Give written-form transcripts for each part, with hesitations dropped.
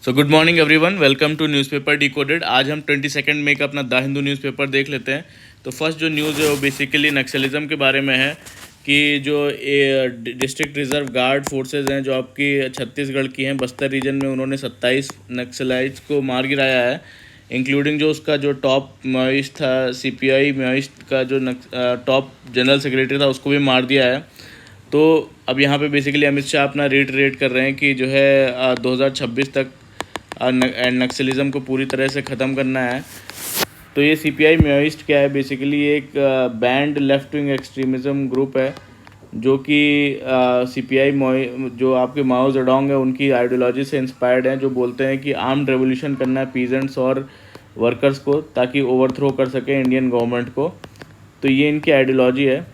So good morning everyone, welcome to newspaper decoded. आज हम 22 मई का अपना द हिंदू न्यूज़पेपर देख लेते हैं। तो फर्स्ट जो न्यूज़ है वो बेसिकली नक्सलिज्म के बारे में है कि जो डिस्ट्रिक्ट रिजर्व गार्ड फोर्सेज हैं जो आपकी छत्तीसगढ़ की हैं, बस्तर रीजन में उन्होंने 27 नक्सलाइट्स को मार गिराया है, इंक्लूडिंग जो उसका जो टॉप माओइस्ट था, सीपीआई माओइस्ट का जो टॉप जनरल सेक्रेटरी था, उसको भी मार दिया है। तो अब यहाँ पे बेसिकली अमित शाह अपना रेट कर रहे हैं कि जो है 2026 तक नक्सलिज्म को पूरी तरह से ख़त्म करना है। तो ये सीपीआई माओइस्ट क्या है, बेसिकली एक band left wing extremism group है जो कि सीपीआई जो आपके माओ जेडोंग है उनकी आइडियोलॉजी से इंस्पायर्ड हैं, जो बोलते हैं कि आर्म्ड रेवोल्यूशन करना है पीजेंट्स और वर्कर्स को, ताकि ओवरथ्रो कर सके इंडियन गवर्नमेंट को। तो ये इनकी आइडियोलॉजी है।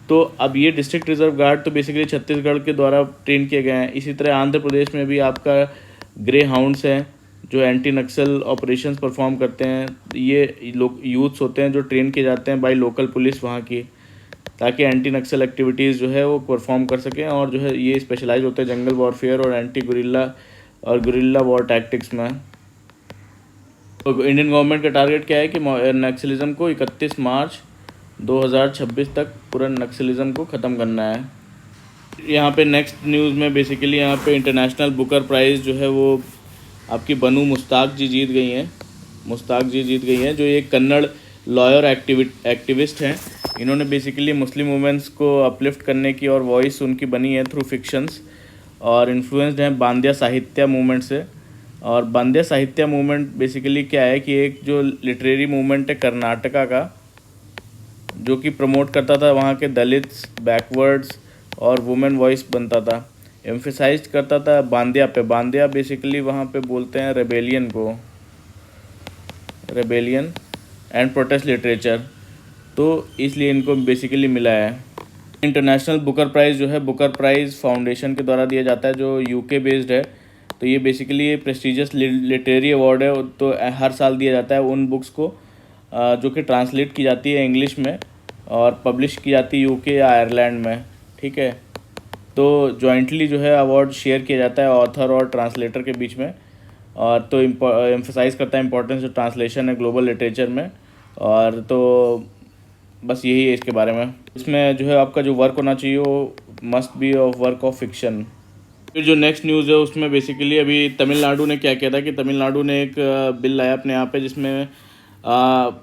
तो अब ये डिस्ट्रिक्ट रिजर्व गार्ड तो बेसिकली छत्तीसगढ़ के द्वारा ट्रेन किए गए हैं। इसी तरह आंध्र प्रदेश में भी आपका ग्रे हाउंड्स हैं जो एंटी नक्सल ऑपरेशंस परफॉर्म करते हैं। ये लोग यूथ्स होते हैं जो ट्रेन किए जाते हैं बाय लोकल पुलिस वहाँ की, ताकि एंटी नक्सल एक्टिविटीज़ जो है वो परफॉर्म कर सकें। और जो है ये स्पेशलाइज होते हैं जंगल वॉरफेयर और एंटी गुरिल्ला वॉर टैक्टिक्स में। तो इंडियन गवर्नमेंट का टारगेट क्या है कि नक्सलिज्म को 31 मार्च 2026 तक पूरा नक्सलिज्म को ख़त्म करना है। यहाँ पे नेक्स्ट न्यूज़ में बेसिकली यहाँ पे इंटरनेशनल बुकर प्राइज़ जो है वो आपकी बनू मुश्ताक जी जीत गई हैं। मुश्ताक जी जीत गई हैं जो एक कन्नड़ लॉयर एक्टिविस्ट हैं। इन्होंने बेसिकली मुस्लिम वुमेंस को अपलिफ्ट करने की और वॉइस उनकी बनी है थ्रू फिक्शंस, और इन्फ्लुएंस्ड हैं बांद्या साहित्य मूवमेंट से। और बांद्या साहित्य मूवमेंट बेसिकली क्या है कि एक जो लिटरेरी मूवमेंट है कर्नाटका का, जो कि प्रमोट करता था वहाँ के दलित्स, बैकवर्ड्स और वुमेन वॉइस बनता था, एम्फेसाइज करता था बांद्या पे। बांद्या बेसिकली वहाँ पे बोलते हैं रेबेलियन को, रेबेलियन एंड प्रोटेस्ट लिटरेचर। तो इसलिए इनको बेसिकली मिला है। इंटरनेशनल बुकर प्राइज़ जो है बुकर प्राइज़ फाउंडेशन के द्वारा दिया जाता है जो यूके बेस्ड है। तो ये बेसिकली प्रेस्टिजियस लिटरेरी अवार्ड है। तो हर साल दिया जाता है उन बुक्स को जो कि ट्रांसलेट की जाती है इंग्लिश में और पब्लिश की जाती है यूके या आयरलैंड में, ठीक है। तो जॉइंटली जो है अवार्ड शेयर किया जाता है ऑथर और ट्रांसलेटर के बीच में। और तो एम्फसाइज़ करता है इंपॉर्टेंस जो ट्रांसलेशन है ग्लोबल लिटरेचर में। और तो बस यही है इसके बारे में। इसमें जो है आपका जो वर्क होना चाहिए वो must be of work of fiction. फिर जो नेक्स्ट न्यूज़ है उसमें बेसिकली अभी तमिलनाडु ने क्या किया था कि तमिलनाडु ने एक बिल लाया अपने यहाँ पे, जिसमें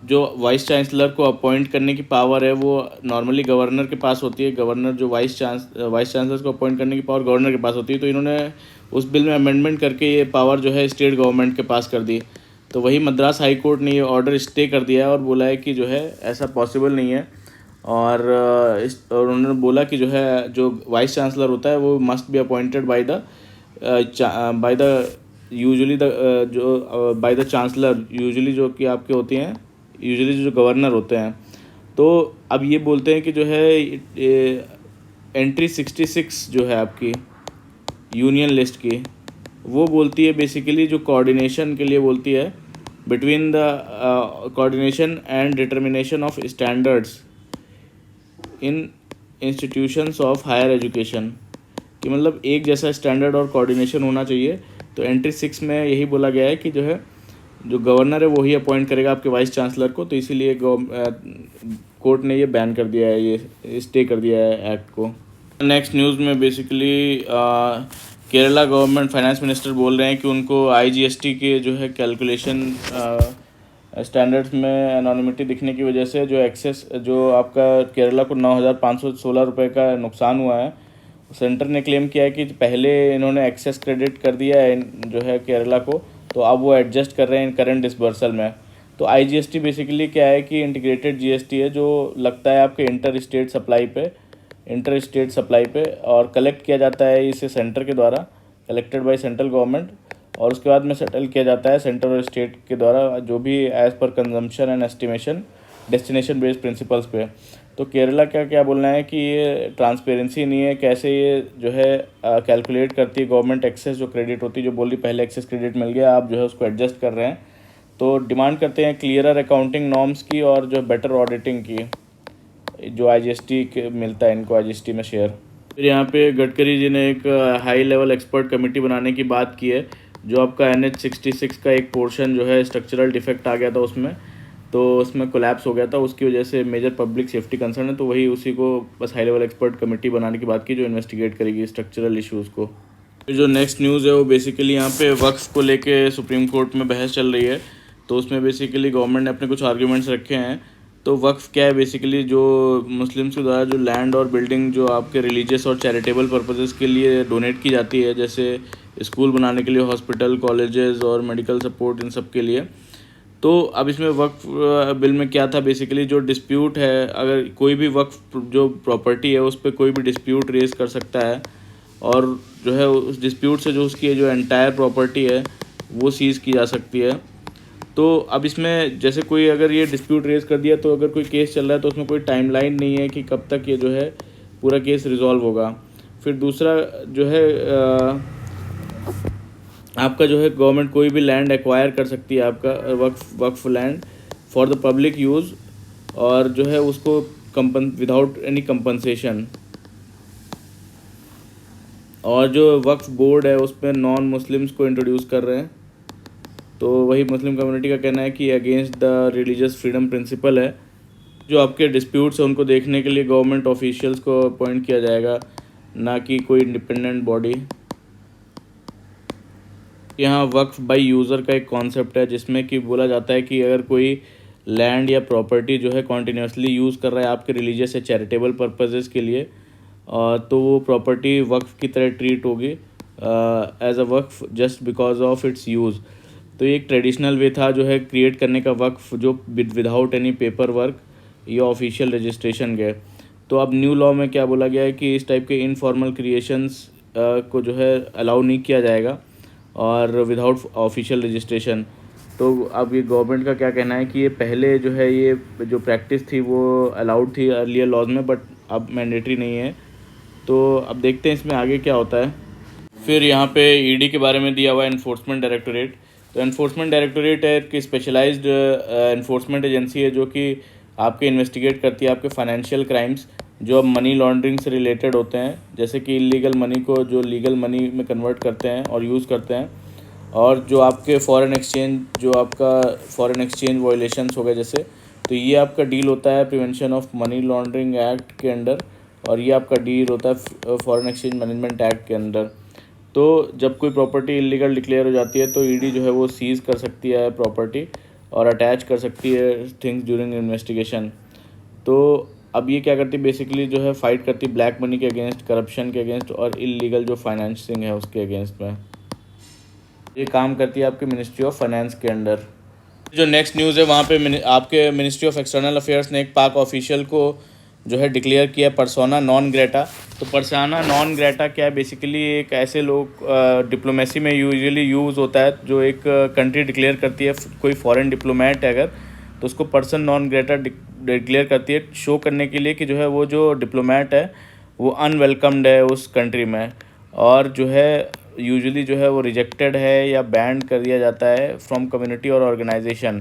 जो वाइस चांसलर को अपॉइंट करने की पावर है वो नॉर्मली गवर्नर के पास होती है। गवर्नर जो वाइस चांसलर को अपॉइंट करने की पावर गवर्नर के पास होती है। तो इन्होंने उस बिल में अमेंडमेंट करके ये पावर जो है स्टेट गवर्नमेंट के पास कर दी। तो वही मद्रास हाई कोर्ट ने ये ऑर्डर स्टे कर दिया है और बोला है कि जो है ऐसा पॉसिबल नहीं है। और उन्होंने बोला कि जो है जो वाइस चांसलर होता है वो must be appointed by the usually by the chancellor, usually जो कि आपके होती हैं, यूजुअली जो गवर्नर होते हैं। तो अब ये बोलते हैं कि जो है एंट्री 66 जो है आपकी यूनियन लिस्ट की, वो बोलती है बेसिकली जो कोऑर्डिनेशन के लिए बोलती है between the coordination and determination of standards in institutions of higher education, कि मतलब एक जैसा स्टैंडर्ड और कोऑर्डिनेशन होना चाहिए। तो एंट्री 6 में यही बोला गया है कि जो है जो गवर्नर है वही अपॉइंट करेगा आपके वाइस चांसलर को। तो इसीलिए कोर्ट ने ये बैन कर दिया है, ये स्टे कर दिया है एक्ट को। नेक्स्ट न्यूज़ में basically Kerala government finance minister बोल रहे हैं कि उनको आईजीएसटी के जो है कैलकुलेशन स्टैंडर्ड्स में एनोनिमिटी दिखने की वजह से जो एक्सेस जो आपका केरला को 9,516 रुपये का नुकसान हुआ है। सेंटर ने क्लेम किया है कि पहले इन्होंने एक्सेस क्रेडिट कर दिया है जो है केरला को, तो अब वो एडजस्ट कर रहे हैं इन करंट डिसबर्सल में। तो आईजीएसटी बेसिकली क्या है कि इंटीग्रेटेड जीएसटी है जो लगता है आपके इंटर स्टेट सप्लाई पे और कलेक्ट किया जाता है इसे सेंटर के द्वारा, कलेक्टेड बाय सेंट्रल गवर्नमेंट, और उसके बाद में सेटल किया जाता है सेंटर और स्टेट के द्वारा जो भी as per consumption and estimation destination based principles पे। तो केरला का क्या बोलना है कि ये ट्रांसपेरेंसी नहीं है, कैसे ये जो है कैलकुलेट करती है गवर्नमेंट एक्सेस जो क्रेडिट होती है, जो बोली पहले एक्सेस क्रेडिट मिल गया आप जो है उसको एडजस्ट कर रहे हैं। तो डिमांड करते हैं क्लियरर अकाउंटिंग नॉर्म्स की और जो बेटर ऑडिटिंग की, जो आईजीएसटी मिलता है इनको आईजीएसटी में शेयर। फिर यहाँ पे गडकरी जी ने एक हाई लेवल एक्सपर्ट कमेटी बनाने की बात की है जो आपका NH-66 का एक पोर्शन जो है स्ट्रक्चरल डिफेक्ट आ गया था उसमें, तो उसमें कोलैप्स हो गया था, उसकी वजह से मेजर पब्लिक सेफ्टी कंसर्न है। तो वही उसी को बस हाई लेवल एक्सपर्ट कमेटी बनाने की बात की जो इन्वेस्टिगेट करेगी स्ट्रक्चरल इश्यूज़ को। फिर जो नेक्स्ट न्यूज़ है वो बेसिकली यहाँ पे वक्फ को लेके सुप्रीम कोर्ट में बहस चल रही है। तो उसमें बेसिकली गवर्नमेंट ने अपने कुछ आर्ग्यूमेंट्स रखे हैं। तो वक्फ क्या है, बेसिकली जो मुस्लिम्स के द्वारा जो लैंड और बिल्डिंग जो आपके रिलीजियस और चैरिटेबल पर्पसेस के लिए डोनेट की जाती है, जैसे स्कूल बनाने के लिए, हॉस्पिटल, कॉलेजेस और मेडिकल सपोर्ट, इन सब के लिए। तो अब इसमें वक्फ बिल में क्या था, बेसिकली जो डिस्प्यूट है, अगर कोई भी वक्फ जो प्रॉपर्टी है उस पर कोई भी डिस्प्यूट रेज कर सकता है, और जो है उस डिस्प्यूट से जो उसकी जो एंटायर प्रॉपर्टी है वो सीज़ की जा सकती है। तो अब इसमें जैसे कोई अगर ये डिस्प्यूट रेज कर दिया, तो अगर कोई केस चल रहा है तो उसमें कोई टाइमलाइन नहीं है कि कब तक ये जो है पूरा केस रिजॉल्व होगा। फिर दूसरा जो है आपका जो है गवर्नमेंट कोई भी लैंड एक्वायर कर सकती है, आपका waqf land for the public use, और जो है उसको विदाउट एनी कंपनसेशन। और जो वक्फ बोर्ड है उसमें नॉन मुस्लिम्स को इंट्रोड्यूस कर रहे हैं। तो वही मुस्लिम कम्युनिटी का कहना है कि against the religious freedom principle है। जो आपके डिस्प्यूट्स हैं उनको देखने के लिए गवर्नमेंट ऑफिशियल्स को अपॉइंट किया जाएगा, ना कि कोई इंडिपेंडेंट बॉडी। यहाँ वक्फ बाय यूज़र का एक कॉन्सेप्ट है, जिसमें कि बोला जाता है कि अगर कोई लैंड या प्रॉपर्टी जो है कॉन्टीन्यूसली यूज़ कर रहा है आपके रिलीजियस या चैरिटेबल पर्पसेस के लिए, तो वो प्रॉपर्टी वक्फ की तरह ट्रीट होगी as a waqf just because of its use. तो ये एक ट्रेडिशनल वे था जो है क्रिएट करने का वक्फ, जो विदाउट एनी पेपर वर्क या ऑफिशियल रजिस्ट्रेशन गए। तो अब न्यू लॉ में क्या बोला गया है कि इस टाइप के इनफॉर्मल क्रिएशंस को जो है अलाउ नहीं किया जाएगा, और विदाउट ऑफिशियल रजिस्ट्रेशन। तो अब ये गवर्नमेंट का क्या कहना है कि ये पहले जो है ये जो प्रैक्टिस थी वो अलाउड थी अर्लियर लॉज में, बट अब मैंडेटरी नहीं है। तो अब देखते हैं इसमें आगे क्या होता है। फिर यहाँ पे ईडी के बारे में दिया हुआ है, एनफोर्समेंट डायरेक्टोरेट। तो एनफोर्समेंट डायरेक्टोरेट है कि स्पेशलाइज्ड एनफोर्समेंट एजेंसी है जो कि आपके इन्वेस्टिगेट करती है आपके फाइनेंशियल क्राइम्स जो अब मनी लॉन्ड्रिंग से रिलेटेड होते हैं, जैसे कि इलीगल मनी को जो लीगल मनी में कन्वर्ट करते हैं और यूज़ करते हैं, और जो आपके फॉरेन एक्सचेंज, जो आपका फॉरेन एक्सचेंज वायलेशंस हो गए जैसे, तो ये आपका डील होता है prevention of money laundering act के अंडर, और ये आपका डील होता है फॉरेन एक्सचेंज मैनेजमेंट एक्ट के अंदर। तो जब कोई प्रॉपर्टी इलीगल डिक्लेयर हो जाती है तो ईडी जो है वो सीज़ कर सकती है प्रॉपर्टी और अटैच कर सकती है थिंग्स ड्यूरिंग इन्वेस्टिगेशन। तो अब ये क्या करती है, बेसिकली जो है फाइट करती है ब्लैक मनी के अगेंस्ट, करप्शन के अगेंस्ट और इलीगल जो फाइनेंसिंग है उसके अगेंस्ट में। ये काम करती है आपके मिनिस्ट्री ऑफ फाइनेंस के अंडर। जो नेक्स्ट न्यूज़ है वहाँ पे आपके मिनिस्ट्री ऑफ एक्सटर्नल अफेयर्स ने एक पाक ऑफिशियल को जो है डिक्लेयर किया पर्सोना नॉन ग्रेटा। तो पर्सोना नॉन ग्रेटा क्या है, बेसिकली एक ऐसे लोग डिप्लोमेसी में यूजुअली यूज़ होता है, जो एक कंट्री डिक्लेयर करती है कोई फॉरेन डिप्लोमेट है अगर, तो उसको पर्सन नॉन ग्रेटा डिक्लेयर करती है शो करने के लिए कि जो है वो जो डिप्लोमेट है वो अनवेलकम्ड है उस कंट्री में, और जो है यूजुअली जो है वो रिजेक्टेड है या बैंड कर दिया जाता है फ्रॉम कम्युनिटी और ऑर्गेनाइजेशन।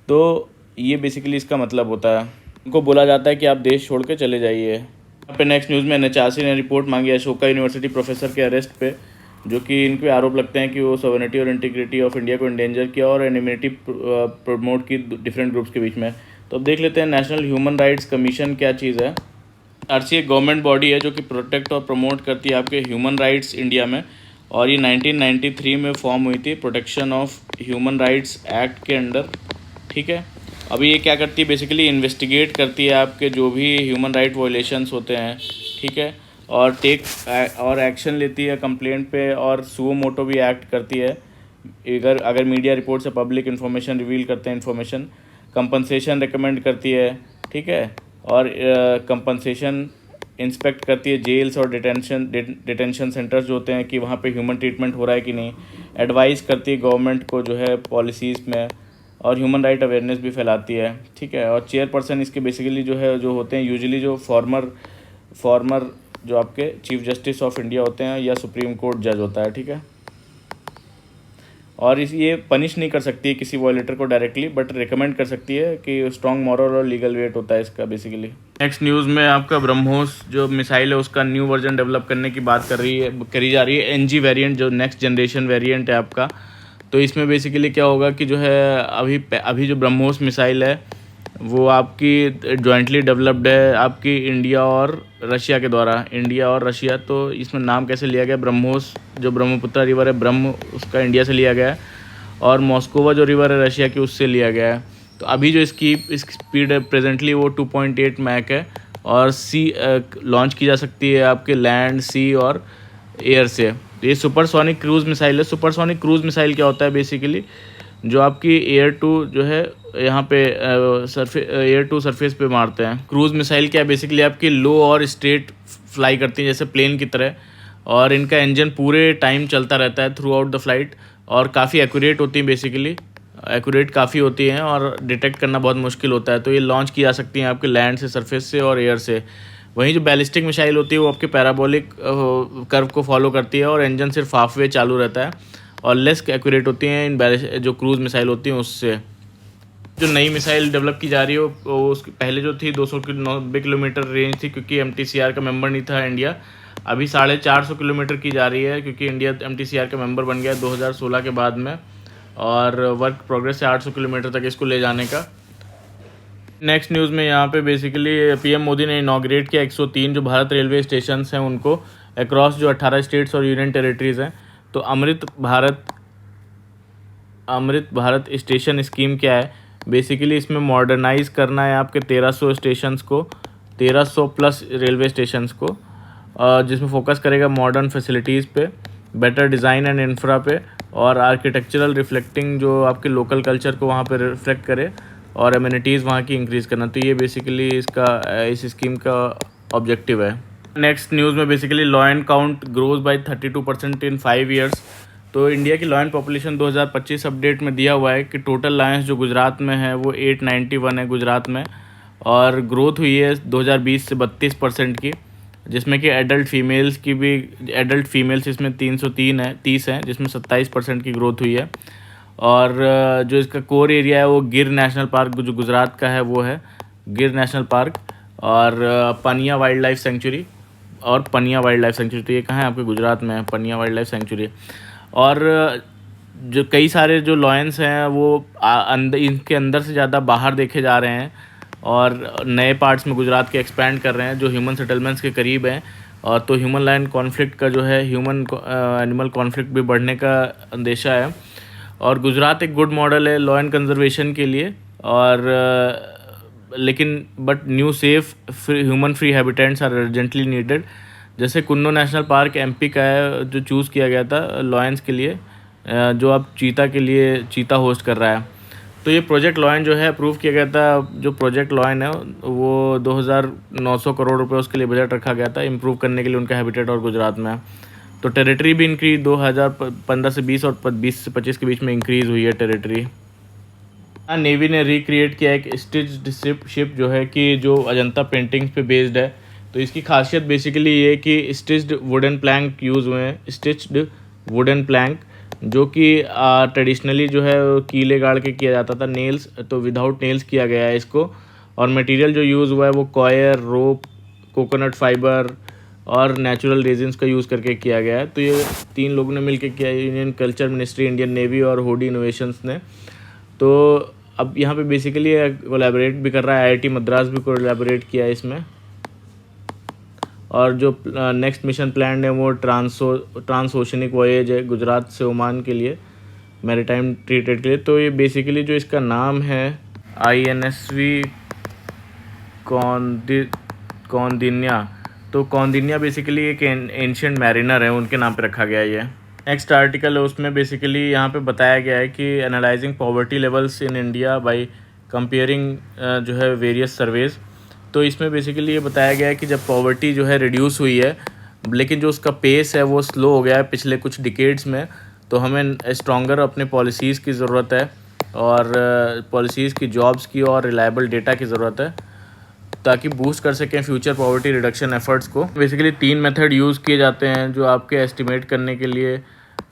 तो ये बेसिकली इसका मतलब होता है, उनको बोला जाता है कि आप देश छोड़ के चले जाइए। यहाँ पे नेक्स्ट न्यूज़ में NHRC ने रिपोर्ट मांगी अशोका यूनिवर्सिटी प्रोफेसर के अरेस्ट पे, जो कि इन पे आरोप लगते हैं कि वो सॉवरेनिटी और इंटीग्रिटी ऑफ इंडिया को इंडेंजर किया और एनिमिटी प्रमोट की डिफरेंट ग्रुप्स के बीच में। तो अब देख लेते हैं नेशनल ह्यूमन राइट्स कमीशन क्या चीज़ है। NHRC एक गवर्नमेंट बॉडी है जो कि प्रोटेक्ट और प्रमोट करती है आपके ह्यूमन राइट्स इंडिया में, और ये 1993 में फॉर्म हुई थी protection of human rights act के अंडर। ठीक है, अभी ये क्या करती है, बेसिकली इन्वेस्टिगेट करती है आपके जो भी ह्यूमन राइट वायलेशंस होते हैं, ठीक है, और और एक्शन लेती है कंप्लेंट पे, और सुओ मोटो भी एक्ट करती है अगर मीडिया रिपोर्ट से पब्लिक इन्फॉर्मेशन रिवील करते हैं इन्फॉर्मेशन, कंपनसेशन रिकमेंड करती है, ठीक है, और कंपनसेशन इंस्पेक्ट करती है जेल्स और डिटेंशन सेंटर्स जो होते हैं कि वहाँ पे ह्यूमन ट्रीटमेंट हो रहा है कि नहीं, एडवाइस करती है गवर्नमेंट को जो है पॉलिसीज़ में, और ह्यूमन राइट अवेयरनेस भी फैलाती है। ठीक है, और चेयरपर्सन इसके बेसिकली जो होते हैं यूजुअली जो फॉर्मर जो आपके चीफ जस्टिस ऑफ इंडिया होते हैं या सुप्रीम कोर्ट जज होता है। ठीक है, और इस ये पनिश नहीं कर सकती है किसी वॉयलेटर को डायरेक्टली, बट रिकमेंड कर सकती है कि स्ट्रॉन्ग मॉरल और लीगल वेट होता है इसका बेसिकली। नेक्स्ट न्यूज़ में आपका ब्रह्मोस जो मिसाइल है उसका न्यू वर्जन डेवलप करने की बात करी जा रही है। NG वेरिएंट जो नेक्स्ट जनरेशन वेरिएंट है आपका, तो इसमें बेसिकली क्या होगा कि जो है अभी जो ब्रह्मोस मिसाइल है वो आपकी जॉइंटली डेवलप्ड है आपकी इंडिया और रशिया के द्वारा, इंडिया और रशिया। तो इसमें नाम कैसे लिया गया, ब्रह्मोस जो ब्रह्मपुत्र रिवर है ब्रह्म उसका इंडिया से लिया गया है, और मॉस्कोवा जो रिवर है रशिया की उससे लिया गया है। तो अभी जो इसकी स्पीड है प्रेजेंटली वो 2.8 मैक है, और लॉन्च की जा सकती है आपके लैंड, सी और एयर से। तो ये सुपरसोनिक क्रूज़ मिसाइल है। सुपरसोनिक क्रूज़ मिसाइल क्या होता है बेसिकली, जो आपकी एयर टू जो है यहाँ पे एयर टू सरफेस पे मारते हैं। क्रूज़ मिसाइल क्या है बेसिकली, आपकी लो और स्ट्रेट फ्लाई करती हैं जैसे प्लेन की तरह, और इनका इंजन पूरे टाइम चलता रहता है थ्रू आउट द फ्लाइट, और काफ़ी एक्यूरेट होती हैं बेसिकली, एक्यूरेट काफ़ी होती हैं और डिटेक्ट करना बहुत मुश्किल होता है। तो ये लॉन्च की जा सकती हैं आपके लैंड से, सरफेस से और एयर से। वहीं जो बैलिस्टिक मिसाइल होती है वो आपके पैराबोलिक कर्व को फॉलो करती है और इंजन सिर्फ हाफ वे चालू रहता है और लेस एक्यूरेट होती हैं इन जो क्रूज़ मिसाइल होती हैं उससे। जो नई मिसाइल डेवलप की जा रही है वो उसकी पहले जो थी 290 किलोमीटर रेंज थी, क्योंकि MTCR का मेंबर नहीं था इंडिया। अभी 450 किलोमीटर की जा रही है, क्योंकि इंडिया MTCR का मेंबर बन गया 2016 के बाद में, और वर्क प्रोग्रेस है 800 किलोमीटर तक इसको ले जाने का। नेक्स्ट न्यूज़ में यहाँ पे बेसिकली PM मोदी ने इनॉग्रेट किया 103 जो भारत रेलवे स्टेशन हैं उनको अक्रॉस जो 18 स्टेट्स और यूनियन टेरिटरीज़ हैं। तो अमृत भारत स्टेशन स्कीम क्या है बेसिकली, इसमें मॉडर्नाइज़ करना है आपके 1300 स्टेशंस को, 1300 प्लस रेलवे स्टेशंस को, जिसमें फोकस करेगा मॉडर्न फैसिलिटीज़ पे, बेटर डिज़ाइन एंड इंफ्रा पे, और आर्किटेक्चरल रिफ्लेक्टिंग जो आपके लोकल कल्चर को वहाँ पे रिफ्लेक्ट करे, और एमिनिटीज़ वहाँ की इंक्रीज़ करना। तो ये बेसिकली इस स्कीम का ऑब्जेक्टिव है। नेक्स्ट न्यूज़ में basically lion count grows bye 32% इन 5 ईयर्स। तो इंडिया की लॉयन पॉपुलेशन 2025 अपडेट में दिया हुआ है कि टोटल लायंस जो गुजरात में है वो 891 है गुजरात में, और ग्रोथ हुई है 2020 से 32% की, जिसमें कि एडल्ट फीमेल्स इसमें 30 हैं, जिसमें 27% की ग्रोथ हुई है। और जो इसका कोर एरिया है वो गिर नेशनल पार्क जो गुजरात का है वो है गिर नेशनल पार्क, और पनिया वाइल्ड लाइफ सेंचुरी, तो ये कहाँ है आपके गुजरात में है, पनिया वाइल्ड लाइफ सेंचुरी। और जो कई सारे जो लॉयंस हैं वो इनके अंदर से ज़्यादा बाहर देखे जा रहे हैं, और नए पार्ट्स में गुजरात के एक्सपैंड कर रहे हैं जो ह्यूमन सेटलमेंट्स के करीब हैं। और तो ह्यूमन लायन कॉन्फ्लिक्ट का जो है ह्यूमन एनिमल कॉन्फ्लिक्ट भी बढ़ने का अंदेशा है। और गुजरात एक गुड मॉडल है लॉयन कंजर्वेशन के लिए, और लेकिन but new safe human free habitats are urgently needed. जैसे कुन्नो नेशनल पार्क MP का है जो चूज़ किया गया था लॉयंस के लिए, जो अब चीता होस्ट कर रहा है। तो ये प्रोजेक्ट लॉयन जो है अप्रूव किया गया था। जो प्रोजेक्ट लॉयन है वो 2900 करोड़ रुपए उसके लिए बजट रखा गया था इम्प्रूव करने के लिए उनका हैबिटेट और गुजरात में। तो टेरिटरी भी इंक्रीज 2015 से 20 और 20 से 25 के बीच में इंक्रीज़ हुई है टेरिटरी। नेवी ने रिक्रिएट किया एक स्टिच्ड शिप जो है कि जो अजंता पेंटिंग्स पे बेस्ड है। तो इसकी खासियत बेसिकली ये कि स्टिच्ड वुडन प्लैंक यूज़ हुए हैं, स्टिच्ड वुडन प्लैंक, जो कि ट्रेडिशनली जो है कीले गाड़ के किया जाता था, नेल्स तो विदाउट नेल्स किया गया है इसको। और मटेरियल जो यूज़ हुआ है वो कॉयर, रोप, कोकोनट फाइबर और नेचुरल रेजिन्स का यूज़ करके किया गया है। तो ये 3 लोगों ने मिलकर किया है, union culture ministry, Indian navy और होडी इनोवेशंस ने। तो अब यहाँ पे बेसिकली कोलैबोरेट भी कर रहा है, IIT मद्रास भी कोलैबोरेट किया है इसमें। और जो नेक्स्ट मिशन प्लान है वो ट्रांसओशनिक वॉयेज है गुजरात से ओमान के लिए, मैरीटाइम ट्रेड के लिए। तो ये बेसिकली जो इसका नाम है INSV कौंडिन्या। तो कौंडिन्या बेसिकली एक एंशिएंट मैरिनर है, उनके नाम पे रखा गया है ये। नेक्स्ट आर्टिकल है उसमें बेसिकली यहाँ पे बताया गया है कि analysing poverty levels in India by comparing जो है वेरियस सर्वेज। तो इसमें बेसिकली ये बताया गया है कि जब पॉवर्टी जो है रिड्यूस हुई है, लेकिन जो उसका पेस है वो स्लो हो गया है पिछले कुछ डिकेड्स में, तो हमें स्ट्रॉन्गर अपने पॉलिसीज़ की ज़रूरत है, और पॉलिसीज़ की, जॉब्स की और रिलायबल डेटा की ज़रूरत है, ताकि बूस्ट कर सकें फ्यूचर पॉवर्टी रिडक्शन एफर्ट्स को। बेसिकली 3 मेथड यूज़ किए जाते हैं जो आपके एस्टिमेट करने के लिए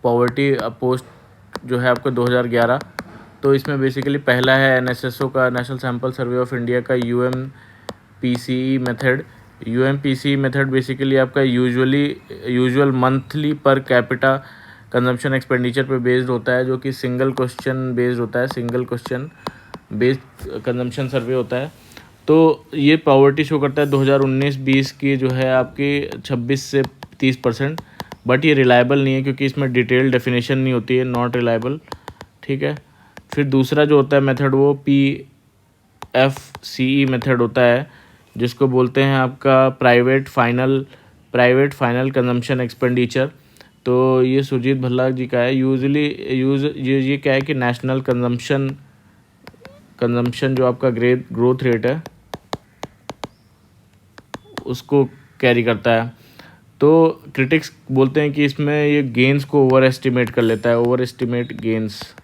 पॉवर्टी पोस्ट जो है आपका 2011। तो इसमें बेसिकली पहला है NSSO का, national sample survey of India का UMPCE method. UMPCE method basically आपका usual monthly per capita consumption expenditure पे बेस्ड होता है, जो कि सिंगल क्वेश्चन बेस्ड होता है, single question based consumption survey होता है। तो ये पॉवर्टी शो करता है 2019-20 की जो है आपकी 26 से 30%, बट ये रिलायबल नहीं है क्योंकि इसमें डिटेल डेफिनेशन नहीं होती है, नॉट रिलायबल, ठीक है। फिर दूसरा जो होता है मेथड वो PFCE मेथड होता है, जिसको बोलते हैं आपका प्राइवेट फाइनल कंजम्पशन एक्सपेंडिचर। तो ये सुरजीत भल्ला जी का है। ये क्या है कि नेशनल कंजम्पशन जो आपका ग्रोथ रेट है उसको कैरी करता है। तो क्रिटिक्स बोलते हैं कि इसमें ये गेन्स को ओवर एस्टिमेट कर लेता है, ओवर एस्टिमेट गेन्स,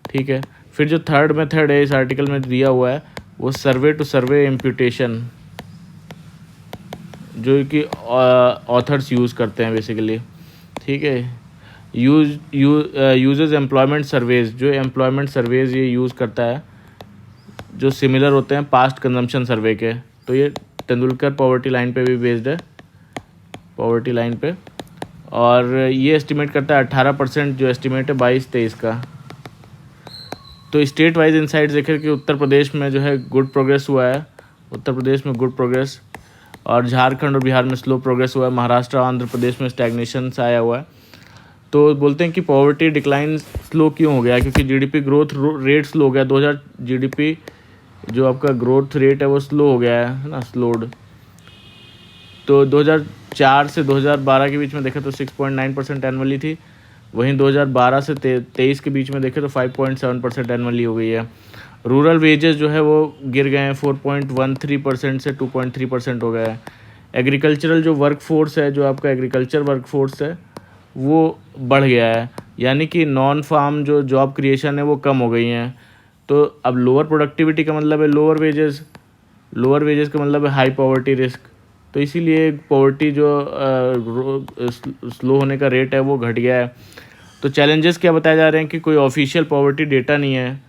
ठीक है। फिर जो थर्ड मेथड है इस आर्टिकल में दिया हुआ है वो सर्वे टू सर्वे इम्प्यूटेशन, जो कि ऑथर्स यूज़ करते हैं बेसिकली, ठीक है। यूजेस एम्प्लॉयमेंट सर्वेज, जो एम्प्लॉयमेंट सर्वेज ये यूज़ करता है जो सिमिलर होते हैं पास्ट कंजम्पशन सर्वे के। तो ये तेंदुलकर पॉवर्टी लाइन पे भी बेस्ड है, पॉवर्टी लाइन पे, और ये एस्टिमेट करता है 18%, जो एस्टिमेट है 22-23 का। तो स्टेट वाइज इनसाइट्स देखें कि उत्तर प्रदेश में जो है गुड प्रोग्रेस हुआ है, उत्तर प्रदेश में गुड प्रोग्रेस, और झारखंड और बिहार में स्लो प्रोग्रेस हुआ है, महाराष्ट्र आंध्र प्रदेश में स्टैग्नेशन सा आया हुआ है। तो बोलते हैं कि पॉवर्टी डिक्लाइन स्लो क्यों हो गया, क्योंकि जीडीपी ग्रोथ रेट स्लो हो गया। 2000 जीडीपी जो आपका ग्रोथ रेट है वो स्लो हो गया है ना, स्लोड। तो 2004 से 2012 के बीच में देखें तो 6.9% एनुअली थी, वहीं 2012 से 23 के बीच में देखें तो 5.7% एनुअली हो गई है। रूरल वेजेस जो है वो गिर गए हैं, 4.13% से 2.3% हो गया है। एग्रीकल्चरल जो वर्क फोर्स है, जो आपका एग्रीकल्चर वर्क फोर्स है वो बढ़ गया है, यानी कि नॉन फार्म जो जॉब क्रिएशन है वो कम हो गई हैं। तो अब लोअर प्रोडक्टिविटी का मतलब है लोअर वेजेस का मतलब है हाई पॉवर्टी रिस्क। तो इसीलिए पॉवर्टी जो स्लो होने का रेट है वो घट गया है। तो चैलेंजेस क्या बताए जा रहे हैं कि कोई ऑफिशियल पॉवर्टी डेटा नहीं है,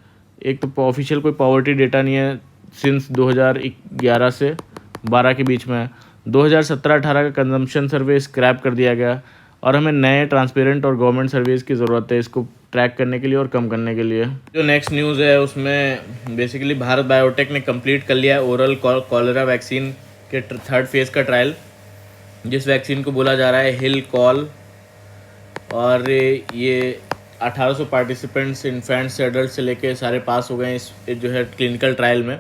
एक तो ऑफिशियल कोई पॉवर्टी डेटा नहीं है सिंस 2011 से 12 के बीच में। 2017-18 का कंजम्पशन सर्वे स्क्रैप कर दिया गया, और हमें नए ट्रांसपेरेंट और गवर्नमेंट सर्विस की ज़रूरत है इसको ट्रैक करने के लिए और कम करने के लिए। जो नेक्स्ट न्यूज़ है उसमें बेसिकली भारत बायोटेक ने कंप्लीट कर लिया है ओरल कॉलेरा वैक्सीन के थर्ड फेज़ का ट्रायल, जिस वैक्सीन को बोला जा रहा है हिल कॉल, और ये 1800 पार्टिसिपेंट्स इन्फेंट्स से एडल्ट से लेके सारे पास हो गए हैं इस जो है क्लिनिकल ट्रायल में।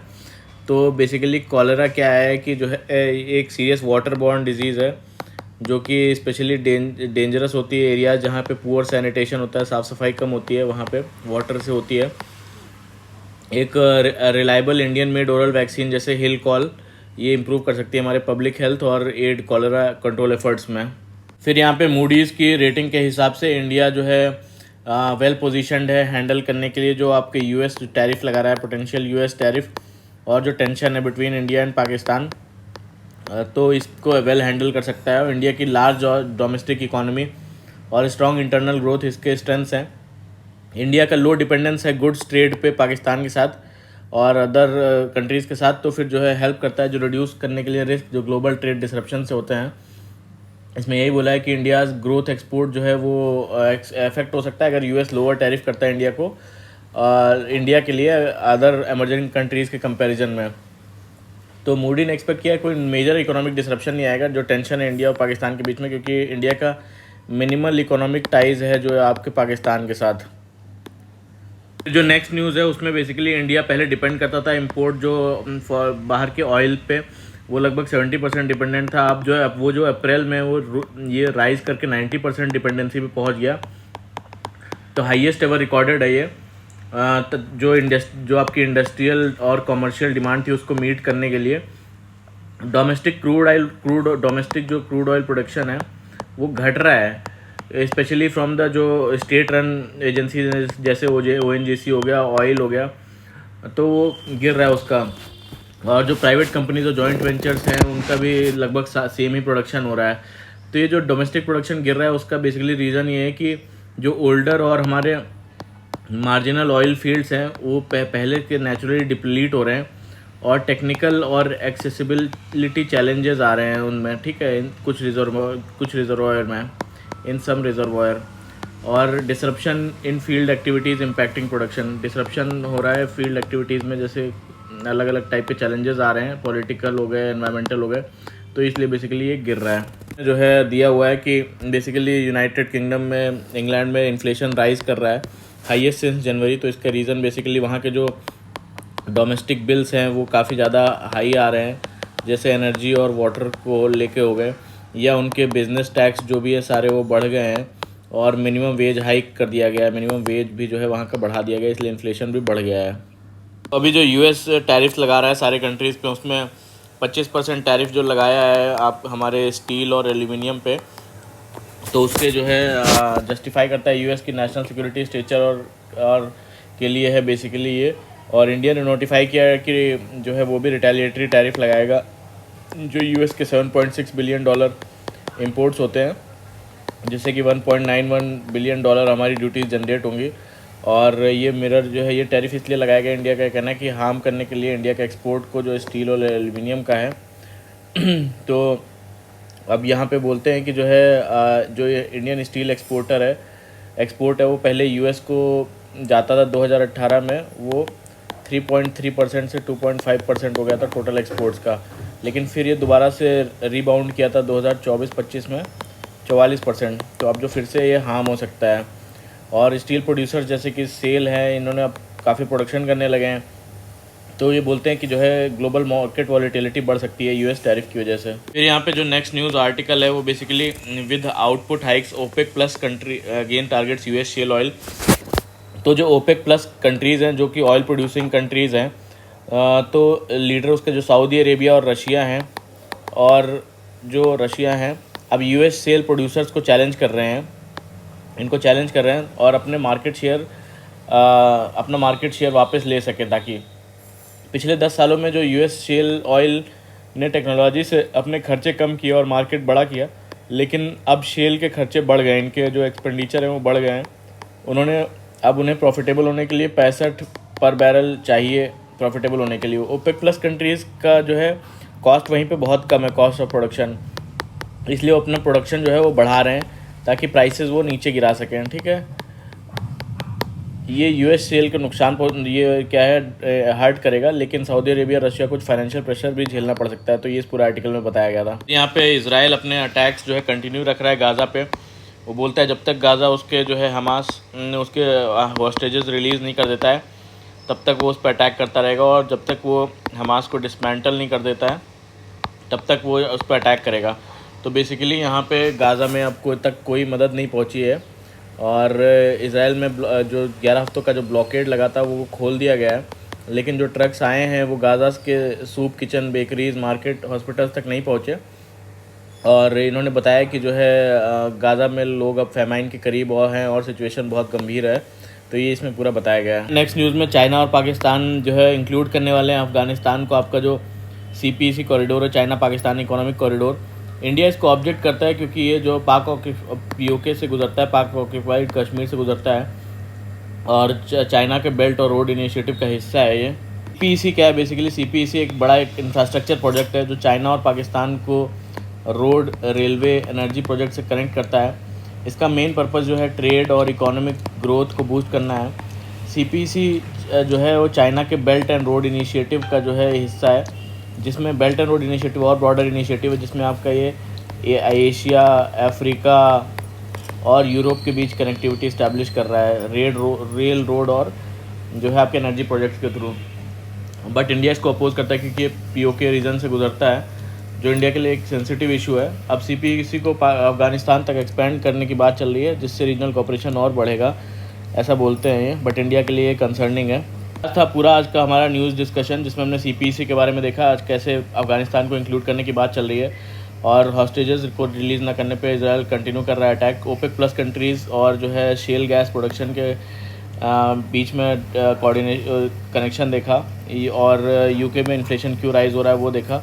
तो बेसिकली कॉलेरा क्या है कि जो है एक सीरियस वाटर बॉर्न डिजीज़ है, जो कि स्पेशली डेंजरस होती है एरिया जहाँ पे पुअर सैनिटेशन होता है, साफ़ सफाई कम होती है, वहाँ पे वाटर से होती है। एक reliable Indian made oral vaccine जैसे हिल कॉल ये इम्प्रूव कर सकती है हमारे पब्लिक हेल्थ और एड कॉलेरा कंट्रोल एफर्ट्स में। फिर यहाँ पे मूडीज़ की रेटिंग के हिसाब से इंडिया जो है वेल पोजीशनड है हैंडल करने के लिए जो आपके यूएस टैरिफ लगा रहा है, पोटेंशियल यूएस टैरिफ, और जो टेंशन है बिटवीन इंडिया एंड पाकिस्तान, तो इसको वेल हैंडल कर सकता है। इंडिया की लार्ज डोमेस्टिक इकोनॉमी और स्ट्रॉन्ग इंटरनल ग्रोथ इसके स्ट्रेंथ्स हैं। इंडिया का लो डिपेंडेंस है गुड्स ट्रेड पे पाकिस्तान के साथ और अदर कंट्रीज़ के साथ, तो फिर जो है हेल्प करता है जो रिड्यूस करने के लिए रिस्क जो ग्लोबल ट्रेड डिसरप्शन से होते हैं। इसमें यही बोला है कि इंडिया ग्रोथ एक्सपोर्ट जो है वो इफेक्ट हो सकता है अगर यूएस लोअर टैरिफ करता है इंडिया को, इंडिया के लिए अदर एमर्जिंग कंट्रीज़ के कंपैरिजन में। तो मूडी ने एक्सपेक्ट किया कोई मेजर इकोनॉमिक डिसरप्शन नहीं आएगा जो टेंशन है इंडिया और पाकिस्तान के बीच में, क्योंकि इंडिया का मिनिमल इकोनॉमिक टाइज है जो आपके पाकिस्तान के साथ। जो नेक्स्ट न्यूज़ है उसमें बेसिकली इंडिया पहले डिपेंड करता था इंपोर्ट जो बाहर के ऑयल पे, वो लगभग 70% डिपेंडेंट था। अब जो है वो जो अप्रैल में वो ये राइज करके 90% डिपेंडेंसी पे पहुंच गया। तो हाईएस्ट एवर रिकॉर्डेड है ये। जो आपकी इंडस्ट्रियल और कमर्शियल डिमांड थी उसको मीट करने के लिए डोमेस्टिक डोमेस्टिक जो क्रूड ऑयल प्रोडक्शन है वो घट रहा है, स्पेशली फ्रॉम द जो स्टेट रन एजेंसी जैसे ONGC हो गया, ऑयल हो गया, तो वो गिर रहा है उसका। और जो प्राइवेट कंपनी जो जॉइंट वेंचर्स हैं उनका भी लगभग सेम ही प्रोडक्शन हो रहा है। तो ये जो डोमेस्टिक प्रोडक्शन गिर रहा है उसका बेसिकली रीज़न ये है कि जो ओल्डर और हमारे मार्जिनल ऑयल फील्ड्स हैं वो पहले के नेचुरली डिप्लीट हो रहे हैं और टेक्निकल और एक्सेसिबिलिटी चैलेंजेस आ रहे हैं उनमें, ठीक है, कुछ रिजर्वायर में, इन सम रिजर्वायर, और डिसरप्शन इन field activities impacting production, disruption हो रहा है फील्ड एक्टिविटीज़ में, जैसे अलग अलग टाइप के चैलेंजेस आ रहे हैं, पॉलिटिकल हो गए, एनवायरमेंटल हो गए, तो इसलिए बेसिकली ये गिर रहा है। जो है दिया हुआ है कि बेसिकली यूनाइटेड किंगडम में, इंग्लैंड में इन्फ्लेशन राइज़ कर रहा है हाईएस्ट सिंस जनवरी। तो इसका रीज़न बेसिकली वहाँ के जो डोमेस्टिक बिल्स हैं वो काफ़ी ज़्यादा हाई आ रहे हैं, जैसे एनर्जी और वाटर को लेके हो गए, या उनके बिजनेस टैक्स जो भी है सारे वो बढ़ गए हैं, और मिनिमम वेज हाइक कर दिया गया है, मिनिमम वेज भी जो है वहाँ का बढ़ा दिया गया, इसलिए इन्फ्लेशन भी बढ़ गया है। तो अभी जो यूएस टैरिफ लगा रहा है सारे कंट्रीज़ पे, उसमें 25% टैरिफ जो लगाया है आप हमारे स्टील और एल्यूमिनियम पे, तो उसके जो है जस्टिफाई करता है यूएस की नेशनल सिक्योरिटी स्ट्रक्चर और के लिए है बेसिकली ये। और इंडिया ने नोटिफाई किया है कि जो है वो भी रिटेलिएटरी टैरिफ लगाएगा जो यूएस के $7.6 बिलियन इंपोर्ट्स होते हैं, जिससे कि $1.91 बिलियन हमारी ड्यूटीज़ जनरेट होंगी। और ये मिरर जो है ये टैरिफ इसलिए लगाया गया, इंडिया का कहना है कि हार्म करने के लिए इंडिया के एक्सपोर्ट को जो स्टील और एल्यूमिनियम का है। तो अब यहाँ पे बोलते हैं कि जो है जो ये इंडियन स्टील एक्सपोर्ट है वो पहले यूएस को जाता था 2018 में, वो 3.3% से 2.5% हो गया था टोटल एक्सपोर्ट्स का, लेकिन फिर ये दोबारा से रीबाउंड किया था 2024-25 में 44%। तो अब जो फिर से ये हार्म हो सकता है। और स्टील प्रोड्यूसर्स जैसे कि सेल है, इन्होंने अब काफ़ी प्रोडक्शन करने लगे हैं, तो ये बोलते हैं कि जो है ग्लोबल मार्केट वॉलेटिलिटी बढ़ सकती है यूएस टैरिफ की वजह से। फिर यहाँ पे जो नेक्स्ट न्यूज़ आर्टिकल है वो basically with output hikes OPEC plus country again targets US shale oil. तो जो ओपेक प्लस कंट्रीज़ हैं जो कि ऑयल प्रोड्यूसिंग कंट्रीज़ हैं, तो लीडर उसके जो सऊदी अरेबिया और रशिया हैं, और जो रशिया हैं अब यूएस सेल प्रोड्यूसर्स को चैलेंज कर रहे हैं, इनको चैलेंज कर रहे हैं और अपना मार्केट शेयर वापस ले सकें, ताकि पिछले 10 सालों में जो यूएस शेल ऑयल ने टेक्नोलॉजी से अपने खर्चे कम किए और मार्केट बड़ा किया, लेकिन अब शेल के खर्चे बढ़ गए, इनके जो एक्सपेंडिचर हैं वो बढ़ गए हैं। उन्हें प्रॉफिटेबल होने के लिए 65 पर बैरल चाहिए प्रॉफिटेबल होने के लिए। ओपेक प्लस कंट्रीज़ का जो है कॉस्ट वहीं पे बहुत कम है, कॉस्ट ऑफ प्रोडक्शन, इसलिए वो अपना प्रोडक्शन जो है वो बढ़ा रहे हैं ताकि प्राइसेस वो नीचे गिरा सकें, ठीक है। ये यूएस सेल के नुकसान ये क्या है हर्ट करेगा, लेकिन सऊदी अरेबिया रशिया कुछ फाइनेंशियल प्रेशर भी झेलना पड़ सकता है, तो ये इस पूरे आर्टिकल में बताया गया था। यहाँ पे इजराइल अपने अटैक्स जो है कंटिन्यू रख रहा है गाज़ा पे। वो बोलता है जब तक गाज़ा उसके जो है हमास उसके हॉस्टेजेस रिलीज़ नहीं कर देता है तब तक वो उस पर अटैक करता रहेगा, और जब तक वो हमास को डिसमेंटल नहीं कर देता है तब तक वो उस पर अटैक करेगा। तो बेसिकली यहाँ पे गाज़ा में अब कोई मदद नहीं पहुँची है, और इज़राइल में जो 11 हफ्तों का जो ब्लॉकेड लगा था वो खोल दिया गया है, लेकिन जो ट्रक्स आए हैं वो गाज़ा के soup kitchen, bakeries, market, hospitals तक नहीं पहुँचे। और इन्होंने बताया कि जो है गाज़ा में लोग अब फेमाइन के करीब और हैं और सिचुएशन बहुत गंभीर है, तो ये इसमें पूरा बताया गया है। नेक्स्ट न्यूज़ में चाइना और पाकिस्तान जो है इंक्लूड करने वाले हैं अफ़गानिस्तान को। आपका जो CPEC कॉरिडोर है, China Pakistan economic corridor, India इसको ऑब्जेक्ट करता है क्योंकि ये जो POK से गुजरता है, पाक ऑक्यूपाइड कश्मीर से गुजरता है, और चाइना के बेल्ट और रोड इनिशिएटिव का हिस्सा है ये। CPEC क्या है? बेसिकली CPEC एक बड़ा इंफ्रास्ट्रक्चर प्रोजेक्ट है जो चाइना और पाकिस्तान को रोड, रेलवे, एनर्जी प्रोजेक्ट से कनेक्ट करता है। इसका मेन पर्पस जो है ट्रेड और इकोनॉमिक ग्रोथ को बूस्ट करना है। CPEC जो है वो चाइना के बेल्ट एंड रोड इनिशिएटिव का जो है हिस्सा है, जिसमें बेल्ट एंड रोड इनिशिएटिव और ब्रॉडर इनिशिएटिव है, जिसमें आपका ये एशिया, अफ्रीका और यूरोप के बीच कनेक्टिविटी इस्टेब्लिश कर रहा है रेल, रोड और जो है आपके एनर्जी प्रोजेक्ट्स के थ्रू। बट इंडिया इसको अपोज करता है क्योंकि ये POK रीजन से गुजरता है, जो इंडिया के लिए एक सेंसिटिव इशू है। अब CPEC को अफ़गानिस्तान तक एक्सपेंड करने की बात चल रही है, जिससे रीजनल कोऑपरेशन और बढ़ेगा, ऐसा बोलते हैं ये, बट इंडिया के लिए कंसर्निंग है। था पूरा आज का हमारा न्यूज़ डिस्कशन, जिसमें हमने CPEC के बारे में देखा, आज कैसे अफ़गानिस्तान को इंक्लूड करने की बात चल रही है, और हॉस्टेजेस को रिलीज़ ना करने पे इजराइल कंटिन्यू कर रहा है अटैक। ओपेक प्लस कंट्रीज़ और जो है शेल गैस प्रोडक्शन के बीच में कनेक्शन देखा, और UK में इन्फ्लेशन क्यों राइज़ हो रहा है वो देखा,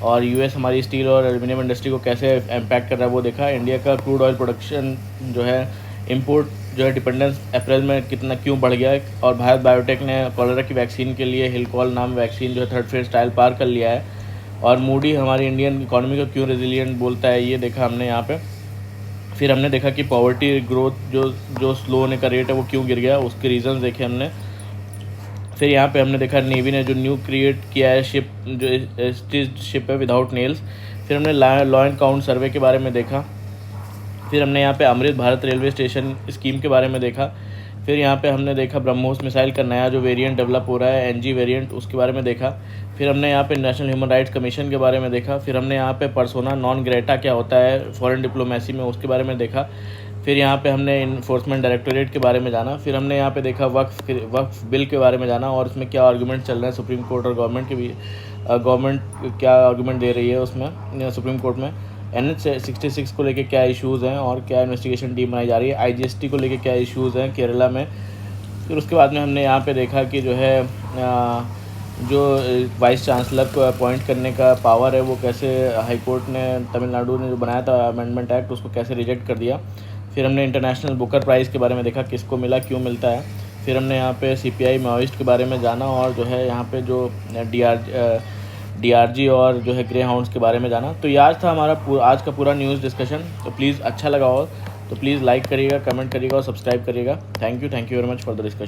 और US हमारी स्टील और एल्यूमिनियम इंडस्ट्री को कैसे इम्पैक्ट कर रहा है वो देखा। इंडिया का क्रूड ऑयल प्रोडक्शन जो है इंपोर्ट जो है डिपेंडेंस अप्रैल में कितना क्यों बढ़ गया है, और भारत बायोटेक ने कॉलेरा की वैक्सीन के लिए हिलकॉल नाम वैक्सीन जो है 3rd फेज ट्रायल पार कर लिया है, और मूडी हमारी इंडियन इकोनॉमी को क्यों रेजिलिएंट बोलता है, ये देखा हमने यहाँ पे। फिर हमने देखा कि पॉवर्टी ग्रोथ जो स्लो होने का रेट है वो क्यों गिर गया, उसके रीज़न देखे हमने। फिर यहाँ पे हमने देखा नेवी ने जो न्यू क्रिएट किया है शिप, जो स्टिच्ड शिप है विदाउट नेल्स। फिर हमने लॉ एंड काउंट सर्वे के बारे में देखा। फिर हमने यहाँ पे Amrit Bharat railway station scheme के बारे में देखा। फिर यहाँ पे हमने देखा ब्रह्मोस मिसाइल का नया जो वेरिएंट डेवलप हो रहा है NG वेरिएंट, उसके बारे में देखा। फिर हमने यहाँ पे नेशनल ह्यूमन राइट्स कमीशन के बारे में देखा। फिर हमने यहाँ पे पर्सोना नॉन ग्रेटा क्या होता है फॉरेन डिप्लोमेसी में, उसके बारे में देखा। फिर यहाँ पे हमने इन्फोर्समेंट डायरेक्टोरेट के बारे में जाना। फिर हमने यहाँ पे देखा वक्फ बिल के बारे में जाना, और उसमें क्या आर्गूमेंट चल रहा है सुप्रीम कोर्ट और गवर्नमेंट के भी, गवर्नमेंट क्या आर्गूमेंट दे रही है उसमें सुप्रीम कोर्ट में। NH-66 को लेके क्या इश्यूज़ हैं और क्या इन्वेस्टिगेशन टीम बनाई जा रही है। IGST को लेके क्या इश्यूज़ हैं केरला में। फिर उसके बाद में हमने यहाँ पे देखा कि जो है जो वाइस चांसलर को अपॉइंट करने का पावर है वो कैसे हाई कोर्ट ने तमिलनाडु ने जो बनाया था अमेंडमेंट एक्ट, उसको कैसे रिजेक्ट कर दिया। फिर हमने इंटरनेशनल बुकर प्राइज़ के बारे में देखा, किसको मिला, क्यों मिलता है। फिर हमने यहाँ पे CPI माओइस्ट के बारे में जाना, और जो है यहाँ पे जो DRG और जो है ग्रे हाउंड्स के बारे में जाना। तो ये आज था हमारा आज का पूरा न्यूज़ डिस्कशन। तो प्लीज़ अच्छा लगा हो तो प्लीज़ लाइक करिएगा, कमेंट करिएगा और सब्सक्राइब करिएगा। Thank you very much for the discussion.